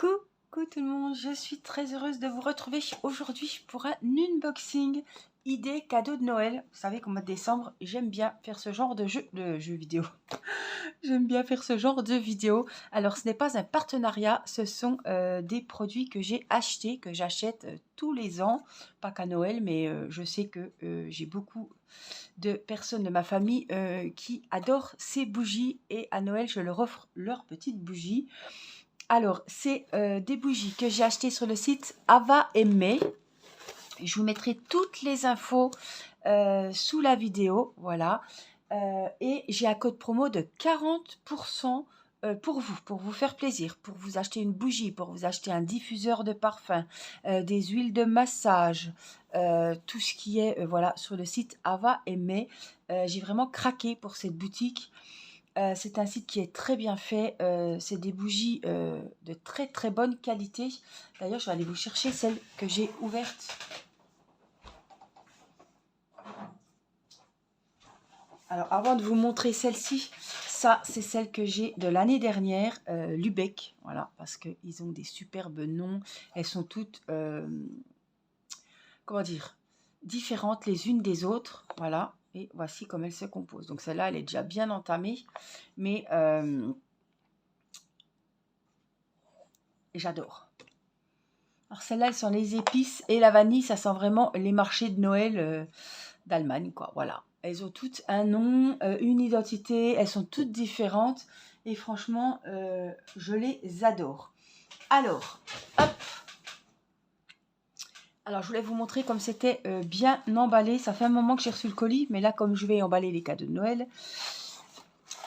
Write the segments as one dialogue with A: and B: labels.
A: Coucou tout le monde, je suis très heureuse de vous retrouver aujourd'hui pour un unboxing idée cadeau de Noël. Vous savez qu'en mois de décembre, j'aime bien faire ce genre de jeu vidéo. J'aime bien faire ce genre de vidéo. Alors ce n'est pas un partenariat, ce sont des produits que j'ai achetés, que j'achète tous les ans. Pas qu'à Noël, mais je sais que j'ai beaucoup de personnes de ma famille qui adorent ces bougies et à Noël, je leur offre leurs petites bougies. Alors, c'est des bougies que j'ai achetées sur le site Ava et May. Je vous mettrai toutes les infos sous la vidéo, voilà. Et j'ai un code promo de 40% pour vous faire plaisir, pour vous acheter une bougie, pour vous acheter un diffuseur de parfum, des huiles de massage, tout ce qui est voilà, sur le site Ava et May. J'ai vraiment craqué pour cette boutique. C'est un site qui est très bien fait. C'est des bougies de très très bonne qualité. D'ailleurs, je vais aller vous chercher celle que j'ai ouverte. Alors, avant de vous montrer celle-ci, ça, c'est celle que j'ai de l'année dernière, Lubeck. Voilà, parce qu'ils ont des superbes noms. Elles sont toutes, comment dire, différentes les unes des autres. Voilà, et voici comment elles se composent. Donc, celle-là, elle est déjà bien entamée. Mais j'adore. Alors celles-là, elles sont les épices et la vanille, ça sent vraiment les marchés de Noël d'Allemagne, quoi. Voilà. Elles ont toutes un nom, une identité, elles sont toutes différentes et franchement, je les adore. Alors, hop. Alors, je voulais vous montrer comme c'était bien emballé. Ça fait un moment que j'ai reçu le colis, mais là, comme je vais emballer les cadeaux de Noël,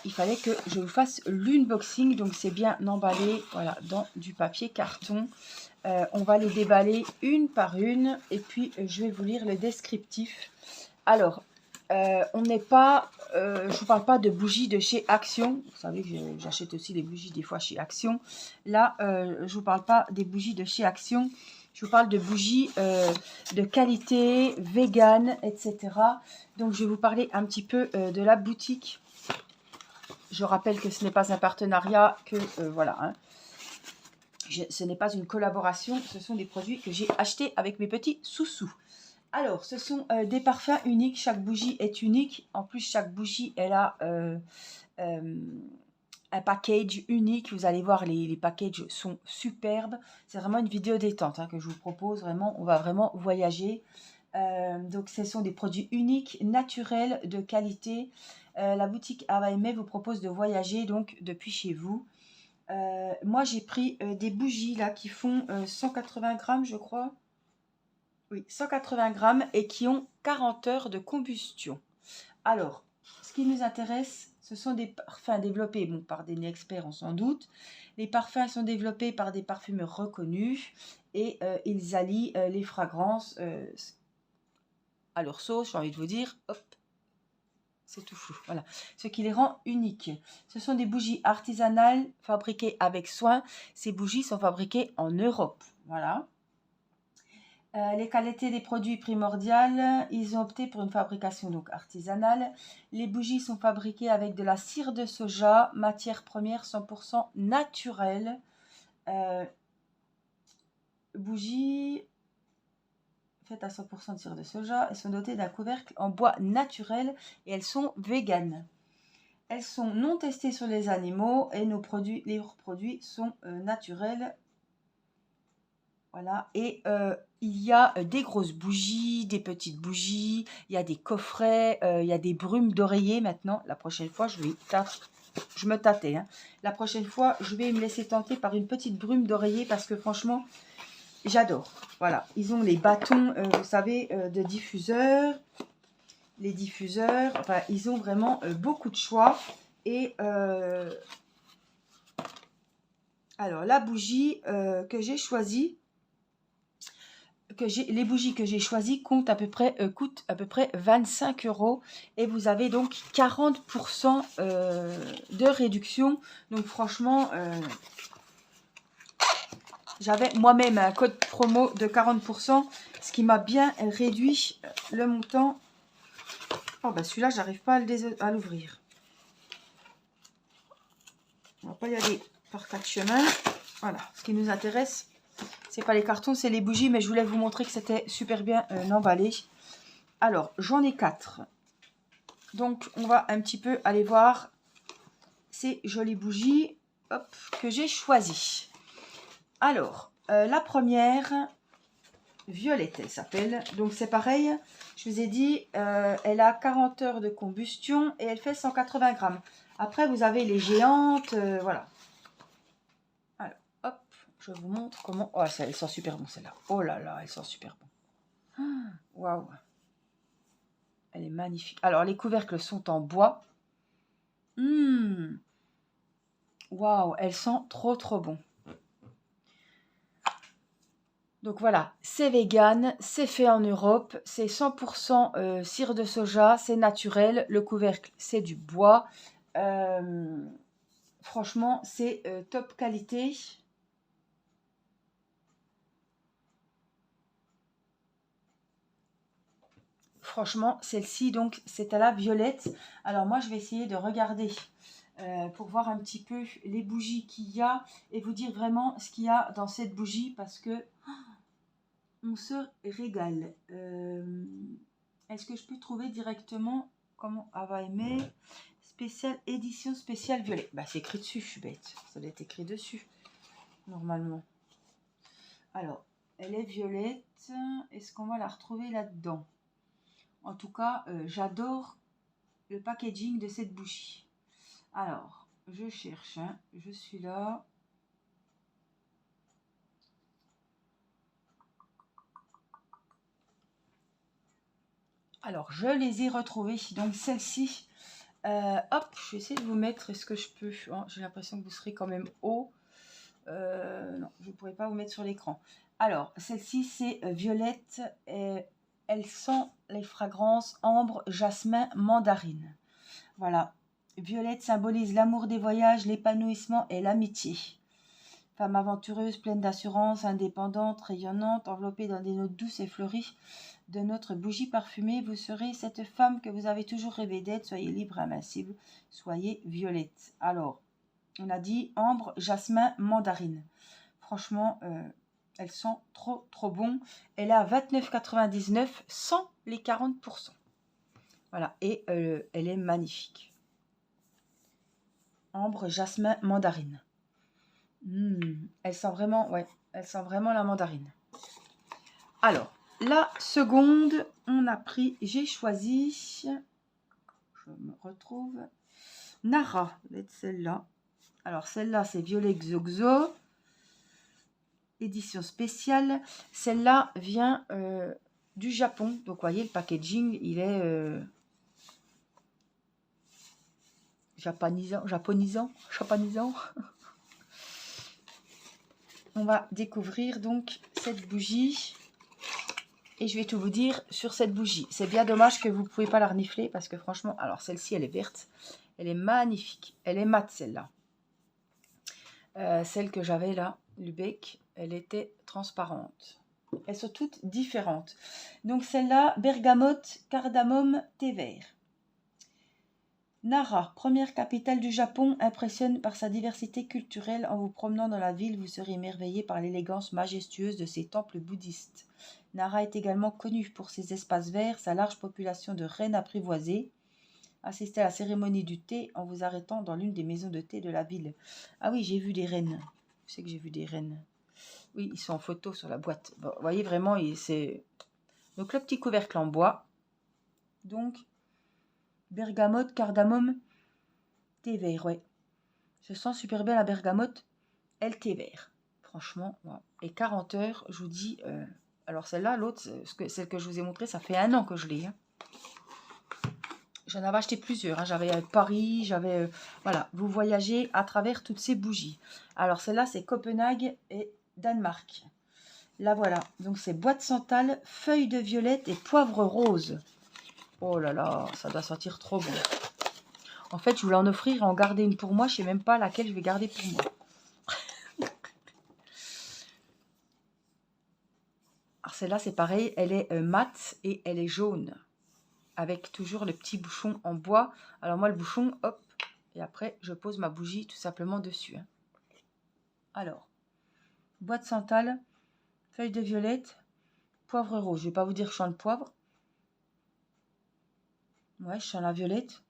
A: il fallait que je vous fasse l'unboxing. Donc, c'est bien emballé, voilà, dans du papier carton. On va les déballer une par une et puis je vais vous lire le descriptif. Alors, on n'est pas, je ne vous parle pas de bougies de chez Action. Vous savez que j'achète aussi des bougies des fois chez Action. Là, je ne vous parle pas des bougies de chez Action. Je vous parle de bougies de qualité, vegan, etc. Donc, je vais vous parler un petit peu de la boutique. Je rappelle que ce n'est pas un partenariat, que voilà, hein. Ce n'est pas une collaboration, ce sont des produits que j'ai achetés avec mes petits sous-sous. Alors, ce sont des parfums uniques. Chaque bougie est unique. En plus, chaque bougie, elle a un package unique. Vous allez voir, les packages sont superbes. C'est vraiment une vidéo détente hein, que je vous propose. Vraiment, on va vraiment voyager. Donc, ce sont des produits uniques, naturels, de qualité. La boutique Ava et May vous propose de voyager donc depuis chez vous. Moi, j'ai pris des bougies là qui font 180 grammes, je crois. Oui, 180 grammes et qui ont 40 heures de combustion. Alors, ce qui nous intéresse, ce sont des parfums développés par des experts, on s'en doute. Les parfums sont développés par des parfumeurs reconnus et ils allient les fragrances à leur sauce, j'ai envie de vous dire. Hop, c'est tout flou. Voilà. Ce qui les rend uniques. Ce sont des bougies artisanales fabriquées avec soin. Ces bougies sont fabriquées en Europe. Voilà. Les qualités des produits primordiales. Ils ont opté pour une fabrication donc artisanale. Les bougies sont fabriquées avec de la cire de soja, matière première 100% naturelle. Bougies faites à 100% de cire de soja. Elles sont dotées d'un couvercle en bois naturel et elles sont véganes. Elles sont non testées sur les animaux et les produits sont naturels. Voilà, et il y a des grosses bougies, des petites bougies, il y a des coffrets, il y a des brumes d'oreiller maintenant. La prochaine fois, je me tâtais. Hein. La prochaine fois, je vais me laisser tenter par une petite brume d'oreiller parce que franchement, j'adore. Voilà, ils ont les bâtons, vous savez, de diffuseurs. Les diffuseurs, enfin, ils ont vraiment beaucoup de choix. Et alors, la bougie que j'ai choisie, les bougies que j'ai choisies coûtent à peu près 25 € et vous avez donc 40% de réduction. Donc franchement, j'avais moi-même un code promo de 40%, ce qui m'a bien réduit le montant. Oh bah celui-là, j'arrive pas à l'ouvrir. On va pas y aller par quatre chemins. Voilà, ce qui nous intéresse, c'est pas les cartons, c'est les bougies, mais je voulais vous montrer que c'était super bien emballé. Alors, j'en ai 4. Donc, on va un petit peu aller voir ces jolies bougies, hop, que j'ai choisies. Alors, la première, Violette, elle s'appelle. Donc, c'est pareil, je vous ai dit, elle a 40 heures de combustion et elle fait 180 grammes. Après, vous avez les géantes, voilà. Alors, hop, je vous montre comment... Oh, ça, elle sent super bon, celle-là. Oh là là, elle sent super bon. Waouh. Elle est magnifique. Alors, les couvercles sont en bois. Waouh, elle sent trop, trop bon. Donc voilà, c'est vegan, c'est fait en Europe, c'est 100% cire de soja, c'est naturel. Le couvercle, c'est du bois. Franchement, c'est top qualité. Franchement, celle-ci, donc, c'est à la violette. Alors moi, je vais essayer de regarder pour voir un petit peu les bougies qu'il y a et vous dire vraiment ce qu'il y a dans cette bougie parce que on se régale. Est-ce que je peux trouver directement comment elle va aimer spéciale édition spéciale violet? Bah, c'est écrit dessus, je suis bête. Ça doit être écrit dessus, normalement. Alors, elle est violette. Est-ce qu'on va la retrouver là-dedans? En tout cas, j'adore le packaging de cette bougie. Alors, je cherche, hein. Je suis là. Alors, je les ai retrouvées. Donc, celle-ci, hop, je vais essayer de vous mettre, est-ce que je peux? Oh, j'ai l'impression que vous serez quand même haut. Non, je ne pourrais pas vous mettre sur l'écran. Alors, celle-ci, c'est violette. Elle sent les fragrances ambre, jasmin, mandarine. Voilà. Violette symbolise l'amour des voyages, l'épanouissement et l'amitié. Femme aventureuse, pleine d'assurance, indépendante, rayonnante, enveloppée dans des notes douces et fleuries de notre bougie parfumée, vous serez cette femme que vous avez toujours rêvé d'être. Soyez libre, invincible, soyez violette. Alors, on a dit ambre, jasmin, mandarine. Franchement, elles sont trop, trop bon. Elle est à 29,99 sans les 40%. Voilà, et elle est magnifique. Ambre, jasmin, mandarine. Elle sent vraiment, ouais, elle sent vraiment la mandarine. Alors, la seconde, on a pris, j'ai choisi, je me retrouve, Nara, celle-là. Alors, celle-là, c'est Violet Xoxo, édition spéciale. Celle-là vient du Japon. Donc, vous voyez, le packaging, il est japonisant. On va découvrir donc cette bougie. Et je vais tout vous dire sur cette bougie. C'est bien dommage que vous ne pouvez pas la renifler parce que franchement, alors celle-ci, elle est verte. Elle est magnifique. Elle est mate, celle-là. Celle que j'avais là, Lubeck, elle était transparente. Elles sont toutes différentes. Donc celle-là, bergamote, cardamome, thé vert. Nara, première capitale du Japon, impressionne par sa diversité culturelle. En vous promenant dans la ville, vous serez émerveillé par l'élégance majestueuse de ses temples bouddhistes. Nara est également connue pour ses espaces verts, sa large population de reines apprivoisées. Assistez à la cérémonie du thé en vous arrêtant dans l'une des maisons de thé de la ville. Ah oui, j'ai vu des reines. Je sais que j'ai vu des reines. Oui, ils sont en photo sur la boîte. Bon, vous voyez vraiment, c'est... Donc le petit couvercle en bois. Donc, bergamote, cardamome, thé vert, ouais. Je sens super bien la bergamote et le thé vert. Franchement, ouais. Et 40 heures, je vous dis... alors celle-là, l'autre, celle que je vous ai montrée, ça fait 1 an que je l'ai. Hein. J'en avais acheté plusieurs. Hein. J'avais Paris, j'avais... voilà, vous voyagez à travers toutes ces bougies. Alors celle-là, c'est Copenhague et Danemark. Là, voilà. Donc c'est boîte santal, feuilles de violette et poivre rose. Oh là là, ça doit sentir trop bon. En fait, je voulais en offrir et en garder une pour moi. Je ne sais même pas laquelle je vais garder pour moi. Alors celle-là, c'est pareil. Elle est mate et elle est jaune. Avec toujours le petit bouchon en bois. Alors moi, le bouchon, hop. Et après, je pose ma bougie tout simplement dessus. Hein. Alors, bois de santal, feuille de violette, poivre rose. Je ne vais pas vous dire que je sens le poivre. Ouais, je sens la violette.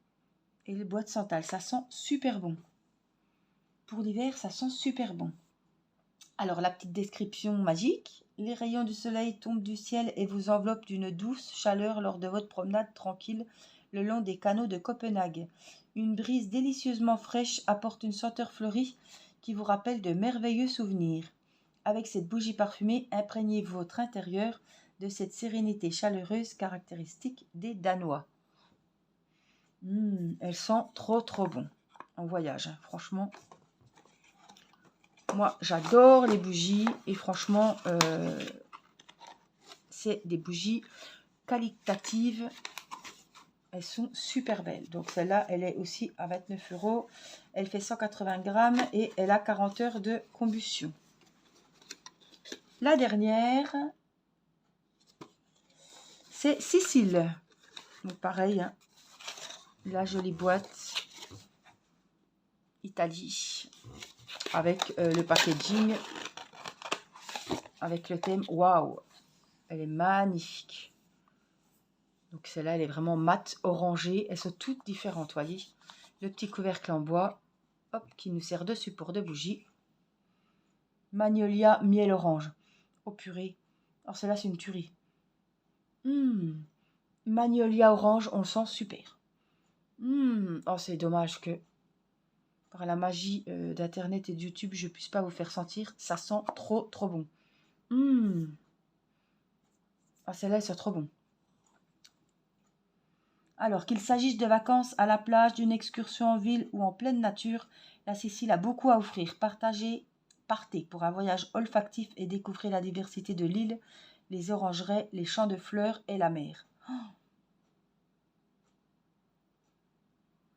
A: Et le bois de santal, ça sent super bon. Pour l'hiver, ça sent super bon. Alors, la petite description magique. Les rayons du soleil tombent du ciel et vous enveloppent d'une douce chaleur lors de votre promenade tranquille le long des canaux de Copenhague. Une brise délicieusement fraîche apporte une senteur fleurie qui vous rappelle de merveilleux souvenirs. Avec cette bougie parfumée, imprégnez votre intérieur de cette sérénité chaleureuse caractéristique des Danois. Elle sent trop bon en voyage, hein. Franchement. Moi, j'adore les bougies et franchement, c'est des bougies qualitatives. Elles sont super belles. Donc celle-là, elle est aussi à 29 €. Elle fait 180 grammes et elle a 40 heures de combustion. La dernière, c'est Sicile. Donc pareil, hein, la jolie boîte Italie avec le packaging, avec le thème. Waouh, elle est magnifique. Donc celle-là, elle est vraiment mate, orangée. Elles sont toutes différentes, voyez. Le petit couvercle en bois, hop, qui nous sert de support de bougie. Magnolia, miel orange. Oh purée. Alors celle-là, c'est une tuerie. Magnolia orange, on le sent super. Oh, c'est dommage que par la magie d'Internet et de YouTube, je ne puisse pas vous faire sentir. Ça sent trop bon. Ah, celle-là, elle sent trop bon. Alors, qu'il s'agisse de vacances à la plage, d'une excursion en ville ou en pleine nature, la Sicile a beaucoup à offrir. Partez pour un voyage olfactif et découvrez la diversité de l'île, les orangerais, les champs de fleurs et la mer.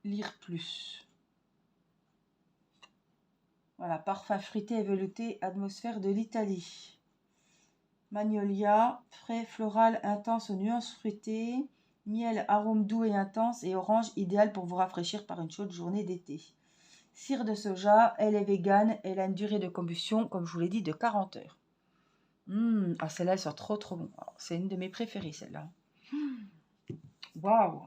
A: Lire plus. Voilà, parfum fruité et velouté, atmosphère de l'Italie. Magnolia, frais floral intense aux nuances fruitées. Miel, arôme doux et intense et orange, idéal pour vous rafraîchir par une chaude journée d'été. Cire de soja, elle est végane, elle a une durée de combustion, comme je vous l'ai dit, de 40 heures. Ah, celle-là, elle sent trop bon. C'est une de mes préférées, celle-là. Waouh,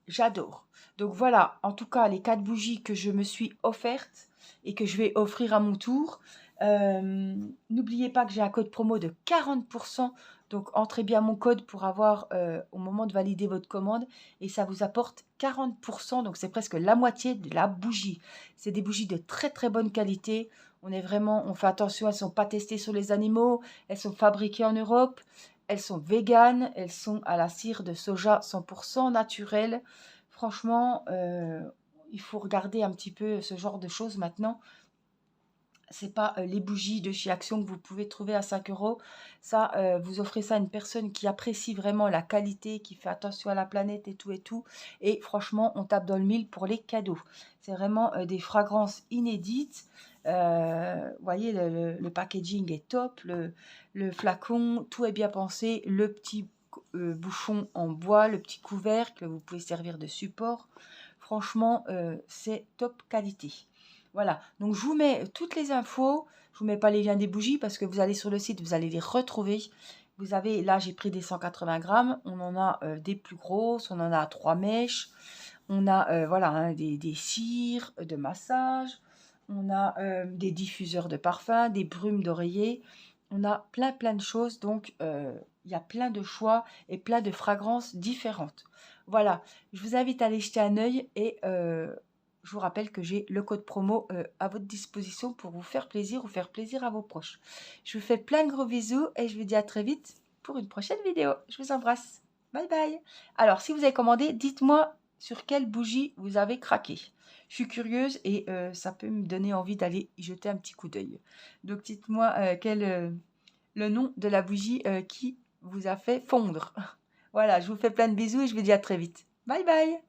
A: j'adore. Donc voilà, en tout cas, les 4 bougies que je me suis offertes et que je vais offrir à mon tour. N'oubliez pas que j'ai un code promo de 40%. Donc, entrez bien mon code pour avoir, au moment de valider votre commande, et ça vous apporte 40%. Donc, c'est presque la moitié de la bougie. C'est des bougies de très bonne qualité. On fait attention, elles ne sont pas testées sur les animaux. Elles sont fabriquées en Europe. Elles sont véganes. Elles sont à la cire de soja 100% naturelle. Franchement, il faut regarder un petit peu ce genre de choses maintenant. C'est pas les bougies de chez Action que vous pouvez trouver à 5 €. Ça, vous offrez ça à une personne qui apprécie vraiment la qualité, qui fait attention à la planète et tout. Et franchement, on tape dans le mille pour les cadeaux. C'est vraiment des fragrances inédites. Voyez, le packaging est top. Le flacon, tout est bien pensé. Le petit bouchon en bois, le petit couvercle, vous pouvez servir de support. Franchement, c'est top qualité. Voilà, donc je vous mets toutes les infos. Je vous mets pas les liens des bougies parce que vous allez sur le site, vous allez les retrouver. Vous avez, là j'ai pris des 180 grammes. On en a des plus grosses, on en a 3 mèches. On a voilà, hein, des cires de massage. On a des diffuseurs de parfum, des brumes d'oreiller. On a plein de choses. Donc il y a plein de choix et plein de fragrances différentes. Voilà, je vous invite à aller jeter un œil et je vous rappelle que j'ai le code promo à votre disposition pour vous faire plaisir ou faire plaisir à vos proches. Je vous fais plein de gros bisous et je vous dis à très vite pour une prochaine vidéo. Je vous embrasse. Bye bye. Alors, si vous avez commandé, dites-moi sur quelle bougie vous avez craqué. Je suis curieuse et ça peut me donner envie d'aller y jeter un petit coup d'œil. Donc, dites-moi le nom de la bougie qui vous a fait fondre. Voilà, je vous fais plein de bisous et je vous dis à très vite. Bye bye.